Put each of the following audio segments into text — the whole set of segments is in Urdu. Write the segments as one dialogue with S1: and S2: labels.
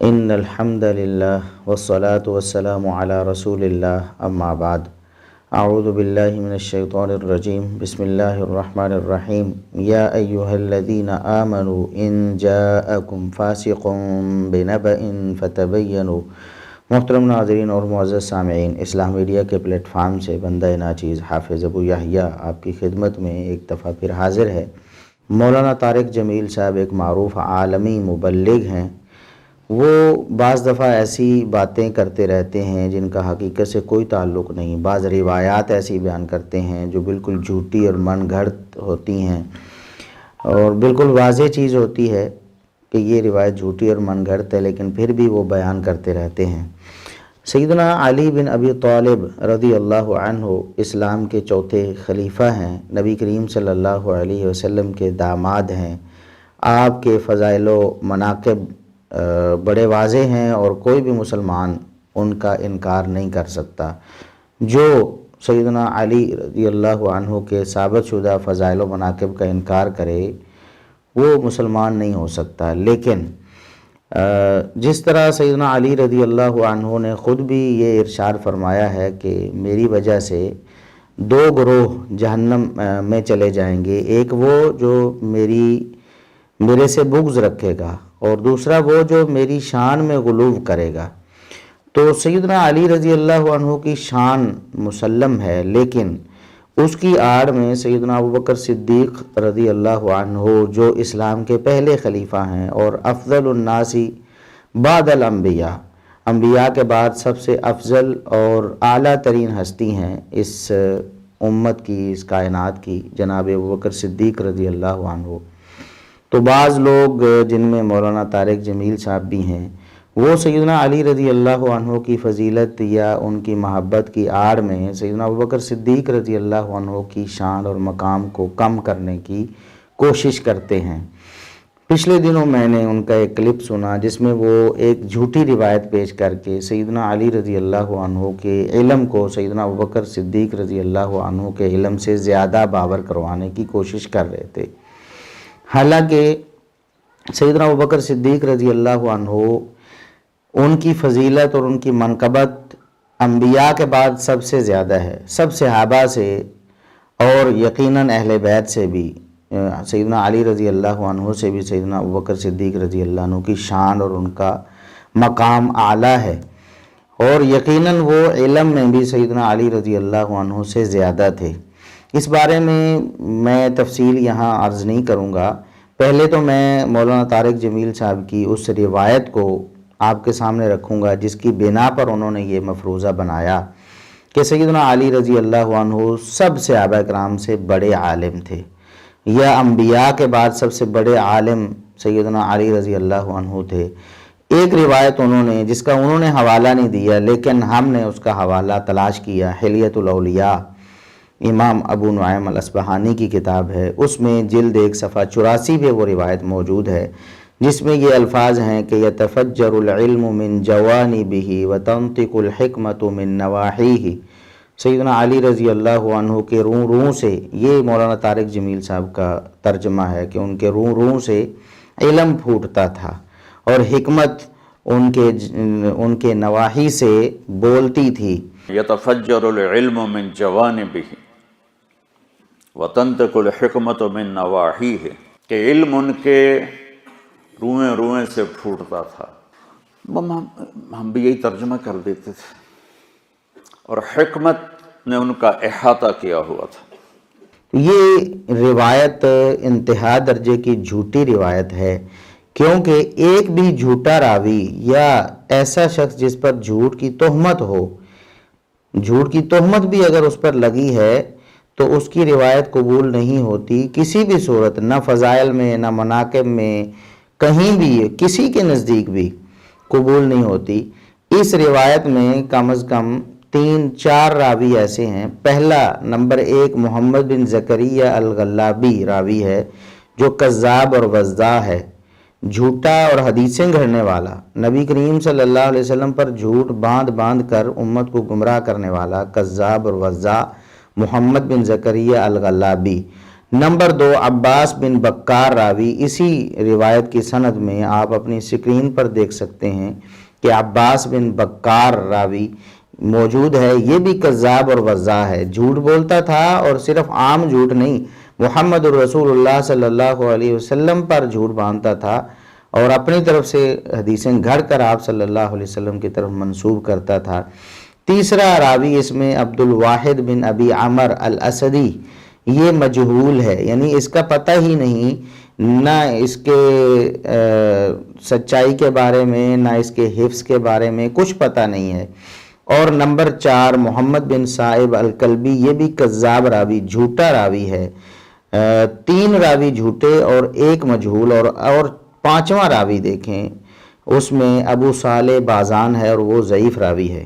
S1: ان الحمد للہ والصلاة والسلام علی رسول اللہ اما بعد اعوذ باللہ من الشیطان الرجیم بسم اللہ الرحمن الرحیم یا ایہا الذین آمنوا ان جاءکم فاسق بنبأ فتبینوا۔ محترم ناظرین اور معزز سامعین، اسلام میڈیا کے پلیٹ فارم سے بندہ ناچیز حافظ ابو یحییٰ آپ کی خدمت میں ایک دفعہ پھر حاضر ہے۔ مولانا طارق جمیل صاحب ایک معروف عالمی مبلغ ہیں۔ وہ بعض دفعہ ایسی باتیں کرتے رہتے ہیں جن کا حقیقت سے کوئی تعلق نہیں، بعض روایات ایسی بیان کرتے ہیں جو بالکل جھوٹی اور من گھڑت ہوتی ہیں، اور بالکل واضح چیز ہوتی ہے کہ یہ روایت جھوٹی اور من گھڑت ہے، لیکن پھر بھی وہ بیان کرتے رہتے ہیں۔ سیدنا علی بن ابی طالب رضی اللہ عنہ اسلام کے چوتھے خلیفہ ہیں، نبی کریم صلی اللہ علیہ وسلم کے داماد ہیں۔ آپ کے فضائل و مناقب بڑے واضح ہیں اور کوئی بھی مسلمان ان کا انکار نہیں کر سکتا۔ جو سیدنا علی رضی اللہ عنہ کے ثابت شدہ فضائل و مناقب کا انکار کرے وہ مسلمان نہیں ہو سکتا۔ لیکن جس طرح سیدنا علی رضی اللہ عنہ نے خود بھی یہ ارشاد فرمایا ہے کہ میری وجہ سے دو گروہ جہنم میں چلے جائیں گے، ایک وہ جو میرے سے بغض رکھے گا اور دوسرا وہ جو میری شان میں غلو کرے گا۔ تو سیدنا علی رضی اللہ عنہ کی شان مسلم ہے، لیکن اس کی آڑ میں سیدنا ابوبکر صدیق رضی اللہ عنہ جو اسلام کے پہلے خلیفہ ہیں اور افضل الناس بعد الانبیاء، انبیاء کے بعد سب سے افضل اور اعلیٰ ترین ہستی ہیں اس امت کی، اس کائنات کی، جناب ابوبکر صدیق رضی اللہ عنہ۔ تو بعض لوگ جن میں مولانا طارق جمیل صاحب بھی ہیں، وہ سیدنا علی رضی اللہ عنہ کی فضیلت یا ان کی محبت کی آڑ میں سیدنا ابوبکر صدیق رضی اللہ عنہ کی شان اور مقام کو کم کرنے کی کوشش کرتے ہیں۔ پچھلے دنوں میں نے ان کا ایک کلپ سنا جس میں وہ ایک جھوٹی روایت پیش کر کے سیدنا علی رضی اللہ عنہ کے علم کو سیدنا ابوبکر صدیق رضی اللہ عنہ کے علم سے زیادہ باور کروانے کی کوشش کر رہے تھے۔ حالانکہ سیدنا ابوبکر صدیق رضی اللہ عنہ ان کی فضیلت اور ان کی منقبت انبیاء کے بعد سب سے زیادہ ہے، سب صحابہ سے اور یقیناً اہل بیت سے بھی، سیدنا علی رضی اللہ عنہ سے بھی سیدنا ابوبکر صدیق رضی اللہ عنہ کی شان اور ان کا مقام اعلیٰ ہے، اور یقیناً وہ علم میں بھی سیدنا علی رضی اللہ عنہ سے زیادہ تھے۔ اس بارے میں تفصیل یہاں عرض نہیں کروں گا۔ پہلے تو میں مولانا طارق جمیل صاحب کی اس روایت کو آپ کے سامنے رکھوں گا جس کی بنا پر انہوں نے یہ مفروضہ بنایا کہ سیدنا علی رضی اللہ عنہ سب صحابہ کرام سے بڑے عالم تھے، یا انبیاء کے بعد سب سے بڑے عالم سیدنا علی رضی اللہ عنہ تھے۔ ایک روایت انہوں نے، جس کا انہوں نے حوالہ نہیں دیا لیکن ہم نے اس کا حوالہ تلاش کیا، حلیۃ الاولیاء، امام ابو نعیم الاصبہانی کی کتاب ہے، اس میں جلد 1 صفحہ 84 پہ وہ روایت موجود ہے جس میں یہ الفاظ ہیں کہ یتفجر العلم من جوانبہ وتنطق الحکمت من نواحیہ۔ سیدنا علی رضی اللہ عنہ کے روں سے، یہ مولانا طارق جمیل صاحب کا ترجمہ ہے کہ ان کے روں سے علم پھوٹتا تھا اور حکمت ان کے نواحی سے بولتی تھی۔
S2: یتفجر العلم من جوانبہ وتنطق الحکمت من نواحیہ، کہ علم ان کے روئیں سے پھوٹتا تھا۔ ہم بھی یہی ترجمہ کر دیتے تھے، اور حکمت نے ان کا احاطہ کیا ہوا تھا۔
S1: یہ روایت انتہا درجے کی جھوٹی روایت ہے، کیونکہ ایک بھی جھوٹا راوی یا ایسا شخص جس پر جھوٹ کی تہمت ہو، جھوٹ کی تہمت بھی اگر اس پر لگی ہے تو اس کی روایت قبول نہیں ہوتی کسی بھی صورت، نہ فضائل میں، نہ مناقب میں، کہیں بھی، کسی کے نزدیک بھی قبول نہیں ہوتی۔ اس روایت میں کم از کم 3-4 راوی ایسے ہیں۔ پہلا نمبر 1 محمد بن زکریا الغلابی راوی ہے جو کذاب اور وضاع ہے، جھوٹا اور حدیثیں گھڑنے والا، نبی کریم صلی اللہ علیہ وسلم پر جھوٹ باندھ کر امت کو گمراہ کرنے والا، کذاب اور وضاع محمد بن زکریا الغلابی۔ نمبر 2 عباس بن بکار راوی، اسی روایت کی سند میں آپ اپنی سکرین پر دیکھ سکتے ہیں کہ عباس بن بکار راوی موجود ہے، یہ بھی کذاب اور وضاح ہے، جھوٹ بولتا تھا، اور صرف عام جھوٹ نہیں، محمد الرسول اللہ صلی اللہ علیہ وسلم پر جھوٹ باندھتا تھا اور اپنی طرف سے حدیثیں گھڑ کر آپ صلی اللہ علیہ وسلم کی طرف منسوب کرتا تھا۔ تیسرا راوی اس میں عبد الواحد بن ابی عمر الاسدی، یہ مجہول ہے، یعنی اس کا پتہ ہی نہیں، نہ اس کے سچائی کے بارے میں نہ اس کے حفظ کے بارے میں کچھ پتہ نہیں ہے۔ اور نمبر 4 محمد بن صائب الکلبی، یہ بھی کذاب راوی، جھوٹا راوی ہے، 3 راوی جھوٹے اور 1 مجہول، اور 5واں راوی دیکھیں اس میں ابو صالح بازان ہے اور وہ ضعیف راوی ہے۔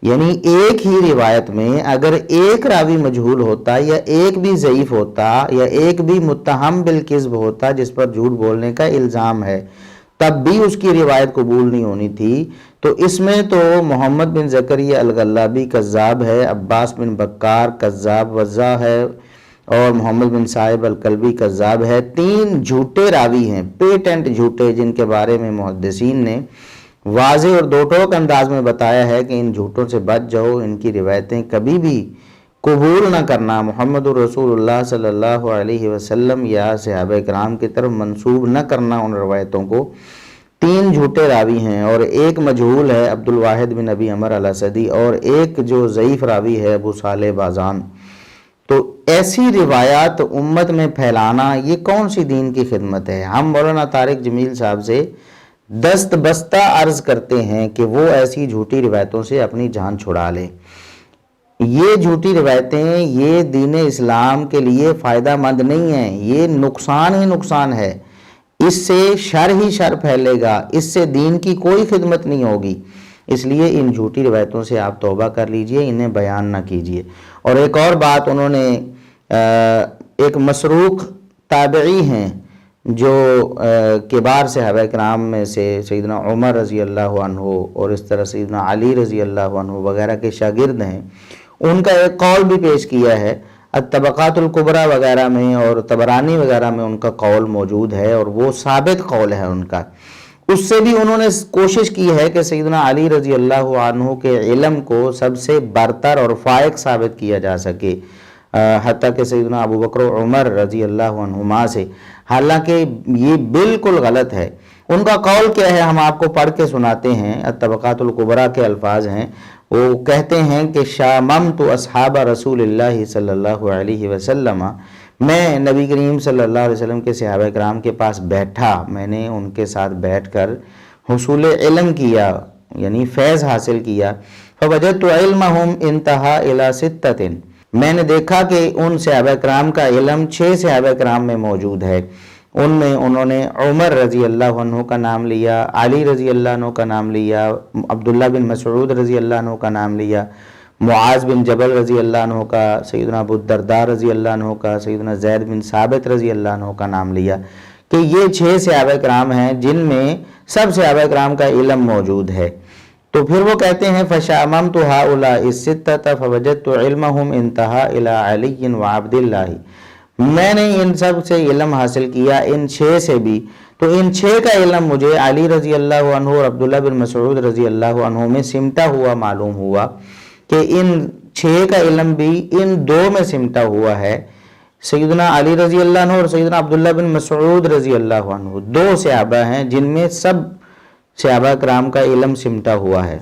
S1: یعنی ایک ہی روایت میں اگر ایک راوی مجہول ہوتا یا ایک بھی ضعیف ہوتا یا ایک بھی متہم بالکذب ہوتا جس پر جھوٹ بولنے کا الزام ہے، تب بھی اس کی روایت قبول نہیں ہونی تھی۔ تو اس میں تو محمد بن زکریا الغلابی کذاب ہے، عباس بن بکار کذاب وضاح ہے، اور محمد بن صائب الکلبی کذاب ہے، 3 جھوٹے راوی ہیں، پیٹنٹ جھوٹے، جن کے بارے میں محدثین نے واضح اور دو ٹوک انداز میں بتایا ہے کہ ان جھوٹوں سے بچ جاؤ، ان کی روایتیں کبھی بھی قبول نہ کرنا، محمد الرسول اللہ صلی اللہ علیہ وسلم یا صحابہ کرام کی طرف منسوب نہ کرنا ان روایتوں کو۔ 3 جھوٹے راوی ہیں اور 1 مجہول ہے عبد الواحد بن ابی عمر الاسدی، اور 1 جو ضعیف راوی ہے ابو صالح بازان۔ تو ایسی روایات امت میں پھیلانا یہ کون سی دین کی خدمت ہے؟ ہم مولانا طارق جمیل صاحب سے دست بستہ عرض کرتے ہیں کہ وہ ایسی جھوٹی روایتوں سے اپنی جان چھڑا لے۔ یہ جھوٹی روایتیں یہ دین اسلام کے لیے فائدہ مند نہیں ہیں، یہ نقصان ہی نقصان ہے، اس سے شر ہی شر پھیلے گا، اس سے دین کی کوئی خدمت نہیں ہوگی۔ اس لیے ان جھوٹی روایتوں سے آپ توبہ کر لیجئے، انہیں بیان نہ کیجئے۔ اور ایک اور بات، انہوں نے ایک مسروق تابعی ہیں جو کبار صحابہ کرام میں سے سیدنا عمر رضی اللہ عنہ اور اس طرح سیدنا علی رضی اللہ عنہ وغیرہ کے شاگرد ہیں، ان کا ایک قول بھی پیش کیا ہے، الطبقات الکبریٰ وغیرہ میں اور طبرانی وغیرہ میں ان کا قول موجود ہے، اور وہ ثابت قول ہے ان کا۔ اس سے بھی انہوں نے کوشش کی ہے کہ سیدنا علی رضی اللہ عنہ کے علم کو سب سے برتر اور فائق ثابت کیا جا سکے، حتیٰ کہ سیدنا ابو بکر و عمر رضی اللہ عنہما سے، حالانکہ یہ بالکل غلط ہے۔ ان کا قول کیا ہے ہم آپ کو پڑھ کے سناتے ہیں، الطبقات الکبریٰ کے الفاظ ہیں، وہ کہتے ہیں کہ شاممت اصحاب رسول اللہ صلی اللہ علیہ وسلم، میں نبی کریم صلی اللہ علیہ وسلم کے صحابہ کرام کے پاس بیٹھا، میں نے ان کے ساتھ بیٹھ کر حصول علم کیا، یعنی فیض حاصل کیا، فوجدت علمہم انتہا الی 6، میں نے دیکھا کہ ان صحابہ کرام کا علم 6 صحابہ کرام میں موجود ہے۔ ان میں انہوں نے عمر رضی اللہ عنہ کا نام لیا، علی رضی اللہ عنہ کا نام لیا، عبداللہ بن مسعود رضی اللہ عنہ کا نام لیا، معاذ بن جبل رضی اللہ عنہ کا، سیدنا ابو الدرداء رضی اللہ عنہ کا، سیدنا زید بن ثابت رضی اللہ عنہ کا نام لیا، کہ یہ 6 صحابہ کرام ہیں جن میں سب صحابہ کرام کا علم موجود ہے۔ تو پھر وہ کہتے ہیں فشاممت ہؤلاء الستۃ فوجدت علمہم انتہا الی علی وعبد اللہ، میں نے ان سب سے علم حاصل کیا، ان 6 سے بھی، تو ان 6 کا علم مجھے علی رضی اللہ عنہ اور عبداللہ بن مسعود رضی اللہ عنہ میں سمٹا ہوا معلوم ہوا، کہ ان 6 کا علم بھی ان 2 میں سمٹا ہوا ہے، سیدنا علی رضی اللہ عنہ اور سیدنا عبداللہ بن مسعود رضی اللہ عنہ، 2 صحابہ ہیں جن میں سب صحابہ کرام کا علم سمٹا ہوا ہے۔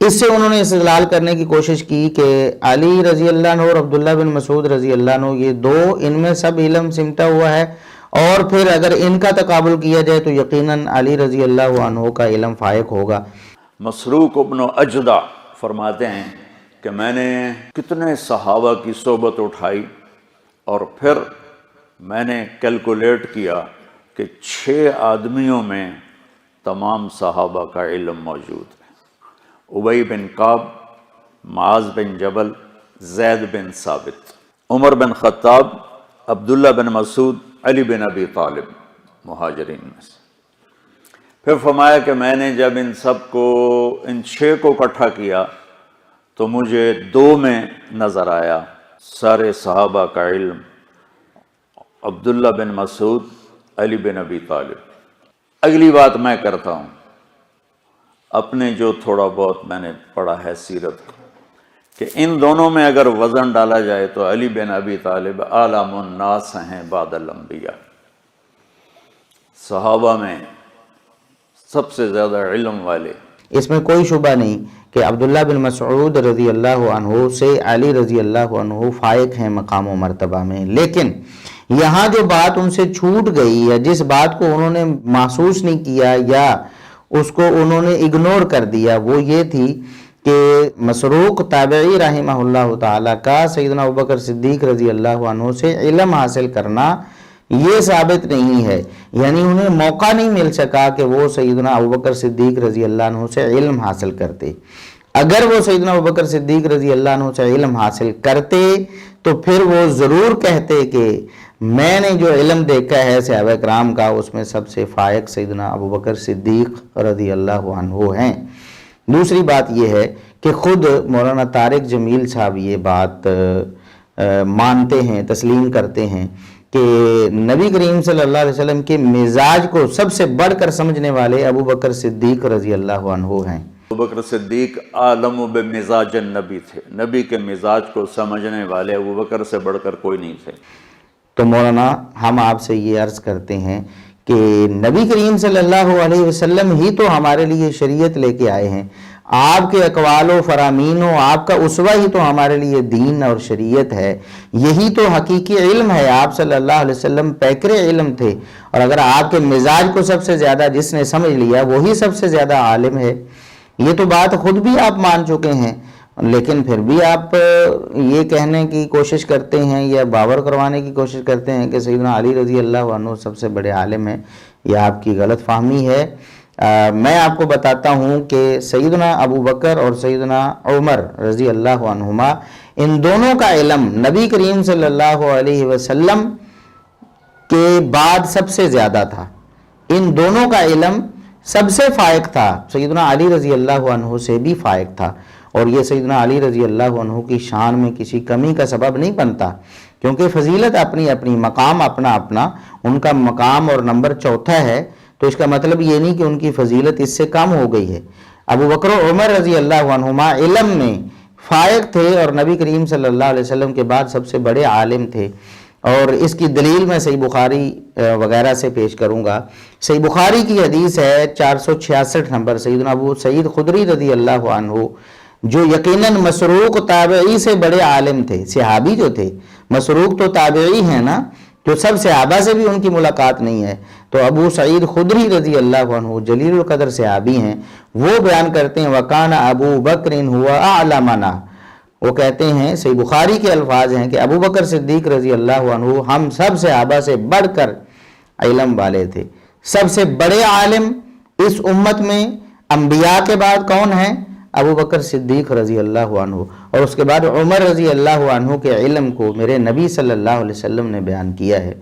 S1: اس سے انہوں نے استدلال کرنے کی کوشش کی کہ علی رضی اللہ عنہ اور عبداللہ بن مسعود رضی اللہ عنہ، یہ 2 ان میں سب علم سمٹا ہوا ہے، اور پھر اگر ان کا تقابل کیا جائے تو یقیناً علی رضی اللہ عنہ کا علم فائق ہوگا۔
S2: مسروق ابن اجدع فرماتے ہیں کہ میں نے کتنے صحابہ کی صحبت اٹھائی اور پھر میں نے کیلکولیٹ کیا کہ 6 آدمیوں میں تمام صحابہ کا علم موجود ہے، ابی بن کعب، معاذ بن جبل، زید بن ثابت، عمر بن خطاب، عبداللہ بن مسعود، علی بن ابی طالب، مہاجرین میں سے۔ پھر فرمایا کہ میں نے جب ان 6 کو اکٹھا کیا تو مجھے 2 میں نظر آیا، سارے صحابہ کا علم عبداللہ بن مسعود، علی بن ابی طالب۔ اگلی بات میں کرتا ہوں، اپنے جو تھوڑا بہت میں نے پڑھا ہے سیرت، کہ ان دونوں میں اگر وزن ڈالا جائے تو علی بن ابی طالب اعلم الناس ہیں بعد الانبیاء، صحابہ میں سب سے زیادہ علم والے۔
S1: اس میں کوئی شبہ نہیں کہ عبداللہ بن مسعود رضی اللہ عنہ سے علی رضی اللہ عنہ فائق ہیں مقام و مرتبہ میں، لیکن یہاں جو بات ان سے چھوٹ گئی یا جس بات کو انہوں نے محسوس نہیں کیا یا اس کو انہوں نے اگنور کر دیا، وہ یہ تھی کہ مسروق تابعی رحمہ اللہ تعالیٰ کا سیدنا ابوبکر صدیق رضی اللہ عنہ سے علم حاصل کرنا یہ ثابت نہیں ہے، یعنی انہیں موقع نہیں مل سکا کہ وہ سیدنا ابوبکر صدیق رضی اللہ عنہ سے علم حاصل کرتے۔ اگر وہ سیدنا ابوبکر صدیق رضی اللہ عنہ سے علم حاصل کرتے تو پھر وہ ضرور کہتے کہ میں نے جو علم دیکھا ہے صحابہ کرام کا، اس میں سب سے فائق سیدنا ابوبکر صدیق رضی اللہ عنہ ہیں۔ دوسری بات یہ ہے کہ خود مولانا طارق جمیل صاحب یہ بات مانتے ہیں، تسلیم کرتے ہیں کہ نبی کریم صلی اللہ علیہ وسلم کے مزاج کو سب سے بڑھ کر سمجھنے والے ابوبکر صدیق رضی اللہ عنہ ہیں۔
S2: ابوبکر صدیق عالم بمزاج النبی تھے، نبی کے مزاج کو سمجھنے والے ابوبکر سے بڑھ کر کوئی نہیں تھے۔
S1: تو مولانا ہم آپ سے یہ عرض کرتے ہیں کہ نبی کریم صلی اللہ علیہ وسلم ہی تو ہمارے لیے شریعت لے کے آئے ہیں، آپ کے اقوال و فرامین و آپ کا اسوہ ہی تو ہمارے لیے دین اور شریعت ہے، یہی تو حقیقی علم ہے۔ آپ صلی اللہ علیہ وسلم پیکر علم تھے، اور اگر آپ کے مزاج کو سب سے زیادہ جس نے سمجھ لیا وہی سب سے زیادہ عالم ہے۔ یہ تو بات خود بھی آپ مان چکے ہیں، لیکن پھر بھی آپ یہ کہنے کی کوشش کرتے ہیں یا باور کروانے کی کوشش کرتے ہیں کہ سیدنا علی رضی اللہ عنہ سب سے بڑے عالم ہیں۔ یہ آپ کی غلط فہمی ہے۔ میں آپ کو بتاتا ہوں کہ سیدنا ابو بکر اور سیدنا عمر رضی اللہ عنہما، ان دونوں کا علم نبی کریم صلی اللہ علیہ وسلم کے بعد سب سے زیادہ تھا، ان دونوں کا علم سب سے فائق تھا، سیدنا علی رضی اللہ عنہ سے بھی فائق تھا، اور یہ سیدنا علی رضی اللہ عنہ کی شان میں کسی کمی کا سبب نہیں بنتا، کیونکہ فضیلت اپنی اپنی، مقام اپنا اپنا، ان کا مقام اور نمبر چوتھا ہے، تو اس کا مطلب یہ نہیں کہ ان کی فضیلت اس سے کم ہو گئی ہے۔ ابو بکر و عمر رضی اللہ عنہما علم میں فائق تھے اور نبی کریم صلی اللہ علیہ وسلم کے بعد سب سے بڑے عالم تھے، اور اس کی دلیل میں صحیح بخاری وغیرہ سے پیش کروں گا۔ صحیح بخاری کی حدیث ہے 466 نمبر، سیدنا ابو سعید خدری رضی اللہ عنہ، جو یقیناً مسروق تابعی سے بڑے عالم تھے، صحابی جو تھے، مسروق تو تابعی ہیں نا، جو سب صحابہ سے بھی ان کی ملاقات نہیں ہے، تو ابو سعید خدری رضی اللہ عنہ جلیل القدر صحابی ہیں، وہ بیان کرتے ہیں وَقَانَ أَبُو بَكْرٍ هُوَ أَعْلَمَنَا، وہ کہتے ہیں، صحیح بخاری کے الفاظ ہیں کہ ابو بکر صدیق رضی اللہ عنہ ہم سب صحابہ سے بڑھ کر علم والے تھے۔ سب سے بڑے عالم اس امت میں انبیاء کے بعد کون ہیں؟ ابو بکر صدیق رضی اللہ عنہ، اور اس کے بعد عمر رضی اللہ عنہ کے علم کو میرے نبی صلی اللہ علیہ وسلم نے بیان کیا ہے۔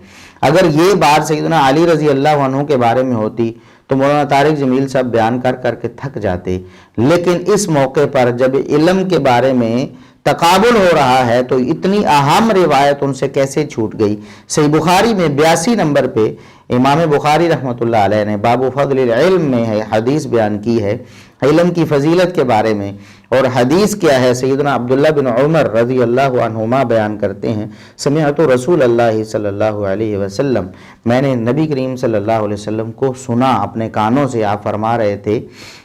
S1: اگر یہ بات سیدنا علی رضی اللہ عنہ کے بارے میں ہوتی تو مولانا طارق جمیل صاحب بیان کر کر کے تھک جاتے، لیکن اس موقع پر جب علم کے بارے میں تقابل ہو رہا ہے تو اتنی اہم روایت ان سے کیسے چھوٹ گئی؟ صحیح بخاری میں 82 نمبر پہ امام بخاری رحمۃ اللہ علیہ نے باب فضل العلم میں ہے حدیث بیان کی ہے علم کی فضیلت کے بارے میں، اور حدیث کیا ہے؟ سیدنا عبداللہ بن عمر رضی اللہ عنہما بیان کرتے ہیں سمعت رسول اللہ صلی اللہ علیہ وسلم، میں نے نبی کریم صلی اللہ علیہ وسلم کو سنا اپنے کانوں سے، آپ فرما رہے تھے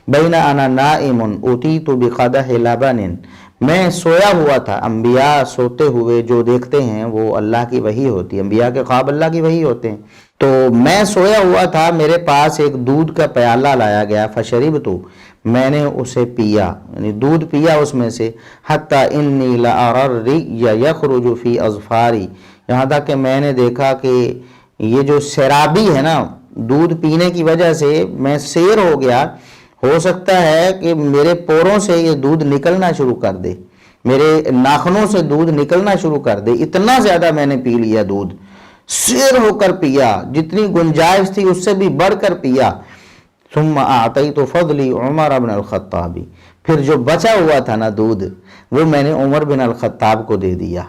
S1: بین انا نائم اتیت بقدح لبن، میں سویا ہوا تھا، انبیاء سوتے ہوئے جو دیکھتے ہیں وہ اللہ کی وحی ہوتی ہے، انبیاء کے خواب اللہ کی وحی ہوتے ہیں، تو میں سویا ہوا تھا، میرے پاس ایک دودھ کا پیالہ لایا گیا، فشربت، میں نے اسے پیا، یعنی دودھ پیا اس میں سے، حتی انی لأری الرئی یخرج فی اظفاری، یہاں تک کہ میں نے دیکھا کہ یہ جو سیرابی ہے نا، دودھ پینے کی وجہ سے میں سیر ہو گیا، ہو سکتا ہے کہ میرے پوروں سے یہ دودھ نکلنا شروع کر دے، میرے ناخنوں سے دودھ نکلنا شروع کر دے، اتنا زیادہ میں نے پی لیا دودھ، سیر ہو کر پیا، جتنی گنجائش تھی اس سے بھی بڑھ کر پیا۔ ثم اعطیت فضلی عمر بن الخطاب، پھر جو بچا ہوا تھا نا دودھ وہ میں نے عمر بن الخطاب کو دے دیا۔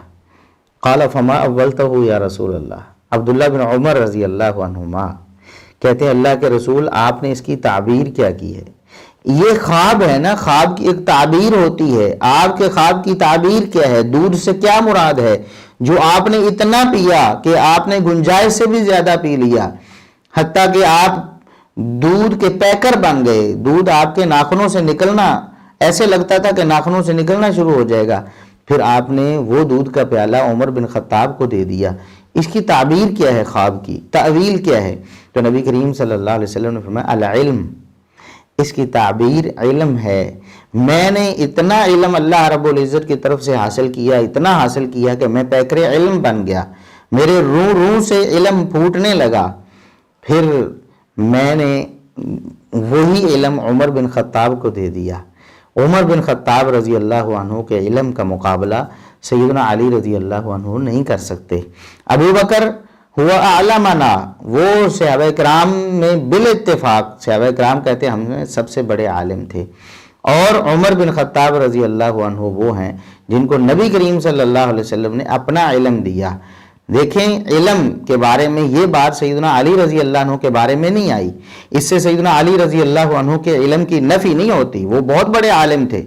S1: قال فما اولتہ یا رسول اللہ، عبداللہ بن عمر رضی اللہ عنہما کہتے ہیں اللہ کے رسول آپ نے اس کی تعبیر کیا کی ہے؟ یہ خواب ہے نا، خواب کی ایک تعبیر ہوتی ہے، آپ کے خواب کی تعبیر کیا ہے؟ دودھ سے کیا مراد ہے؟ جو آپ نے اتنا پیا کہ آپ نے گنجائش سے بھی زیادہ پی لیا، حتیٰ کہ آپ دودھ کے پیکر بن گئے، دودھ آپ کے ناخنوں سے نکلنا ایسے لگتا تھا کہ ناخنوں سے نکلنا شروع ہو جائے گا، پھر آپ نے وہ دودھ کا پیالہ عمر بن خطاب کو دے دیا۔ اس کی تعبیر کیا ہے؟ خواب کی تعویل کیا ہے؟ تو نبی کریم صلی اللہ علیہ وسلم نے فرمایا العلم، اس کی تعبیر علم ہے۔ میں نے اتنا علم اللہ رب العزت کی طرف سے حاصل کیا، اتنا حاصل کیا کہ میں پیکر علم بن گیا، میرے روح سے علم پھوٹنے لگا، پھر میں نے وہی علم عمر بن خطاب کو دے دیا۔ عمر بن خطاب رضی اللہ عنہ کے علم کا مقابلہ سیدنا علی رضی اللہ عنہ نہیں کر سکتے۔ ابو بکر ہوا اعلمنا، وہ صحابہ کرام میں بالاتفاق، صحابہ کرام کہتے ہیں ہم میں سب سے بڑے عالم تھے، اور عمر بن خطاب رضی اللہ عنہ وہ ہیں جن کو نبی کریم صلی اللہ علیہ وسلم نے اپنا علم دیا۔ دیکھیں علم کے بارے میں یہ بات سیدنا علی رضی اللہ عنہ کے بارے میں نہیں آئی، اس سے سیدنا علی رضی اللہ عنہ کے علم کی نفی نہیں ہوتی، وہ بہت بڑے عالم تھے،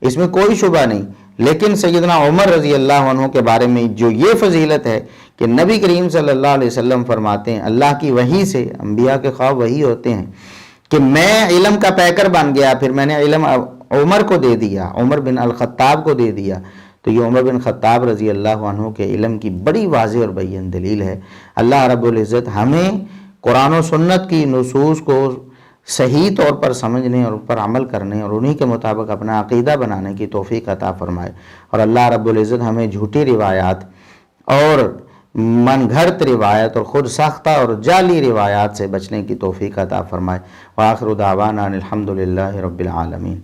S1: اس میں کوئی شبہ نہیں، لیکن سیدنا عمر رضی اللہ عنہ کے بارے میں جو یہ فضیلت ہے کہ نبی کریم صلی اللہ علیہ وسلم فرماتے ہیں اللہ کی وحی سے، انبیاء کے خواب وحی ہوتے ہیں، کہ میں علم کا پیکر بن گیا، پھر میں نے علم عمر کو دے دیا، عمر بن الخطاب کو دے دیا۔ تو یہ عمر بن خطاب رضی اللہ عنہ کے علم کی بڑی واضح اور بین دلیل ہے۔ اللہ رب العزت ہمیں قرآن و سنت کی نصوص کو صحیح طور پر سمجھنے اور پر عمل کرنے اور انہی کے مطابق اپنا عقیدہ بنانے کی توفیق عطا فرمائے، اور اللہ رب العزت ہمیں جھوٹی روایات اور من گھڑت روایت اور خود ساختہ اور جعلی روایات سے بچنے کی توفیق عطا فرمائے۔ وآخر دعوانا الحمدللہ رب العالمین۔